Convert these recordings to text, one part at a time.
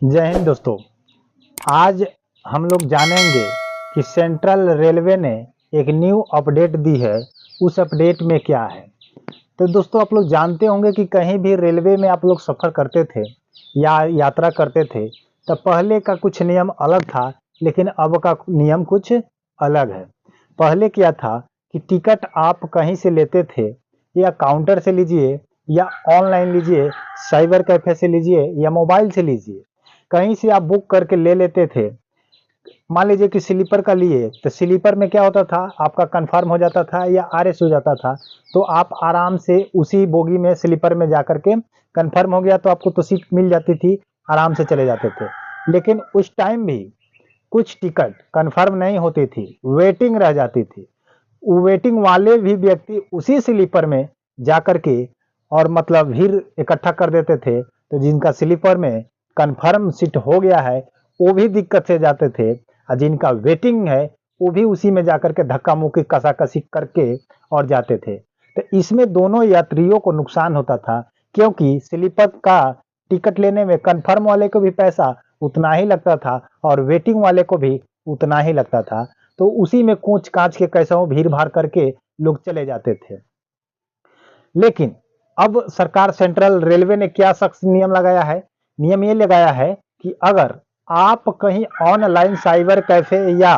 जय हिंद दोस्तों। आज हम लोग जानेंगे कि सेंट्रल रेलवे ने एक न्यू अपडेट दी है। उस अपडेट में क्या है। तो दोस्तों, आप लोग जानते होंगे कि कहीं भी रेलवे में आप लोग सफ़र करते थे या यात्रा करते थे तो पहले का कुछ नियम अलग था, लेकिन अब का नियम कुछ अलग है। पहले क्या था कि टिकट आप कहीं से लेते थे, या काउंटर से लीजिए या ऑनलाइन लीजिए, साइबर कैफे से लीजिए या मोबाइल से लीजिए, कहीं से आप बुक करके ले लेते थे। मान लीजिए कि स्लीपर का लिए तो स्लीपर में क्या होता था, आपका कंफर्म हो जाता था या आरएस हो जाता था, तो आप आराम से उसी बोगी में स्लीपर में जाकर के कंफर्म हो गया तो आपको तो सीट मिल जाती थी, आराम से चले जाते थे। लेकिन उस टाइम भी कुछ टिकट कंफर्म नहीं होती थी, वेटिंग रह जाती थी। वेटिंग वाले भी व्यक्ति उसी स्लीपर में जाकर के और मतलब भीड़ इकट्ठा कर देते थे, तो जिनका स्लीपर में कंफर्म सीट हो गया है वो भी दिक्कत से जाते थे, और जिनका वेटिंग है वो भी उसी में जाकर के धक्का मुक्की कसाकसी करके और जाते थे। तो इसमें दोनों यात्रियों को नुकसान होता था, क्योंकि स्लीपर का टिकट लेने में कंफर्म वाले को भी पैसा उतना ही लगता था और वेटिंग वाले को भी उतना ही लगता था। तो उसी में कूच काच के कैसे भीड़ भाड़ करके लोग चले जाते थे। लेकिन अब सरकार सेंट्रल रेलवे ने क्या सख्त नियम लगाया है। नियम ये लगाया है कि अगर आप कहीं ऑनलाइन साइबर कैफे या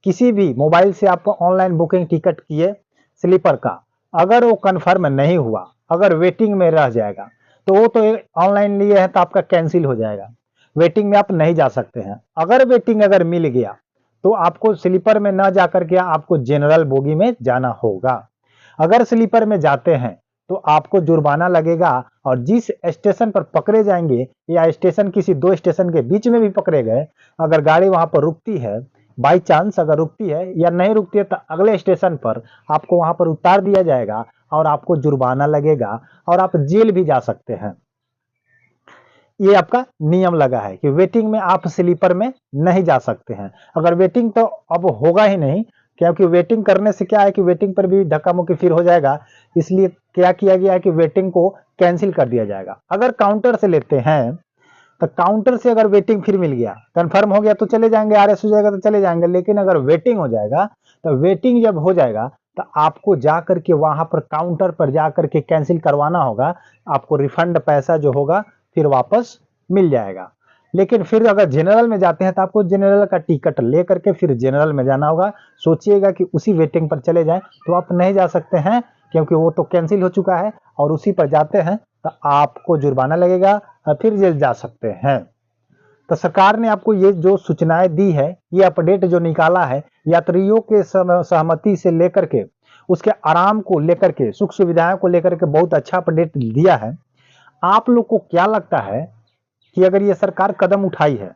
किसी भी मोबाइल से आप ऑनलाइन बुकिंग टिकट किए स्लीपर का, अगर वो कंफर्म नहीं हुआ, अगर वेटिंग में रह जाएगा, तो वो तो ऑनलाइन लिए हैं तो आपका कैंसिल हो जाएगा, वेटिंग में आप नहीं जा सकते हैं। अगर वेटिंग अगर मिल गया तो आपको स्लीपर में ना जाकर के आपको जनरल बोगी में जाना होगा। अगर स्लीपर में जाते हैं तो आपको जुर्माना लगेगा, और जिस स्टेशन पर पकड़े जाएंगे या स्टेशन किसी दो स्टेशन के बीच में भी पकड़े गए, अगर गाड़ी वहां पर रुकती है, बाई चांस अगर रुकती है या नहीं रुकती है, तो अगले स्टेशन पर आपको वहां पर उतार दिया जाएगा और आपको जुर्माना लगेगा और आप जेल भी जा सकते हैं। ये आपका नियम लगा है कि वेटिंग में आप स्लीपर में नहीं जा सकते हैं। अगर वेटिंग तो अब होगा ही नहीं, क्योंकि वेटिंग करने से क्या है कि वेटिंग पर भी धक्का मुक्की फिर हो जाएगा। इसलिए क्या किया गया है कि वेटिंग को कैंसिल कर दिया जाएगा। अगर काउंटर से लेते हैं तो काउंटर से अगर वेटिंग फिर मिल गया, कंफर्म हो गया तो चले जाएंगे, आरएस हो जाएगा तो चले जाएंगे। लेकिन अगर वेटिंग हो जाएगा तो वेटिंग जब हो जाएगा तो आपको जाकर के वहां पर काउंटर पर जाकर के कैंसिल करवाना होगा। आपको रिफंड पैसा जो होगा फिर वापस मिल जाएगा। लेकिन फिर अगर जनरल में जाते हैं तो आपको जनरल का टिकट लेकर के फिर जनरल में जाना होगा। सोचिएगा कि उसी वेटिंग पर चले जाएं तो आप नहीं जा सकते हैं, क्योंकि वो तो कैंसिल हो चुका है, और उसी पर जाते हैं तो आपको जुर्माना लगेगा और फिर जेल जा सकते हैं। तो सरकार ने आपको ये जो सूचनाएं दी है, ये अपडेट जो निकाला है, यात्रियों के सहमति से लेकर के उसके आराम को लेकर के, सुख सुविधाओं को लेकर के बहुत अच्छा अपडेट दिया है। आप लोग को क्या लगता है कि अगर ये सरकार कदम उठाई है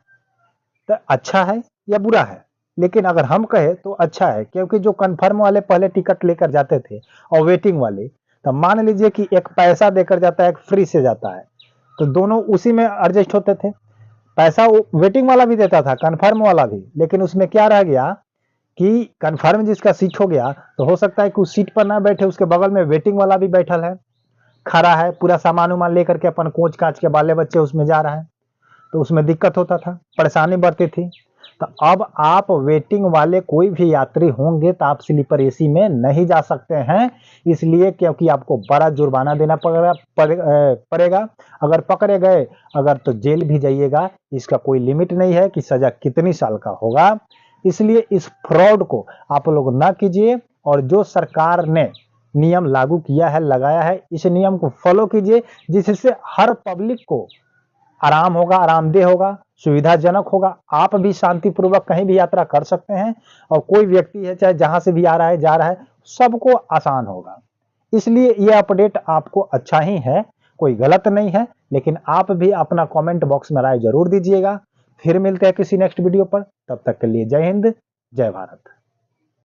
तो अच्छा है या बुरा है? लेकिन अगर हम कहें तो अच्छा है, क्योंकि जो कंफर्म वाले पहले टिकट लेकर जाते थे और वेटिंग वाले, तो मान लीजिए कि एक पैसा देकर जाता है, एक फ्री से जाता है, तो दोनों उसी में एडजस्ट होते थे। पैसा वेटिंग वाला भी देता था, कंफर्म वाला भी, लेकिन उसमें क्या रह गया कि कंफर्म जिसका सीट हो गया तो हो सकता है कि उस सीट पर ना बैठे, उसके बगल में वेटिंग वाला भी बैठल है, खड़ा है, पूरा सामान उमान लेकर के अपन कोच काच के बाले बच्चे उसमें जा रहा है, तो उसमें दिक्कत होता था, परेशानी बढ़ती थी। तो अब आप वेटिंग वाले कोई भी यात्री होंगे तो आप स्लीपर एसी में नहीं जा सकते हैं, इसलिए क्योंकि आपको बड़ा जुर्माना देना पड़ेगा। अगर पकड़े गए अगर तो जेल भी जाइएगा, इसका कोई लिमिट नहीं है कि सजा कितनी साल का होगा। इसलिए इस फ्रॉड को आप लोग ना कीजिए, और जो सरकार ने नियम लागू किया है, लगाया है, इस नियम को फॉलो कीजिए, जिससे हर पब्लिक को आराम होगा, आरामदेह होगा, सुविधाजनक होगा। आप भी शांतिपूर्वक कहीं भी यात्रा कर सकते हैं, और कोई व्यक्ति है चाहे जहां से भी आ रहा है जा रहा है, सबको आसान होगा। इसलिए यह अपडेट आपको अच्छा ही है, कोई गलत नहीं है। लेकिन आप भी अपना कमेंट बॉक्स में राय जरूर दीजिएगा। फिर मिलते हैं किसी नेक्स्ट वीडियो पर, तब तक के लिए जय हिंद, जय भारत।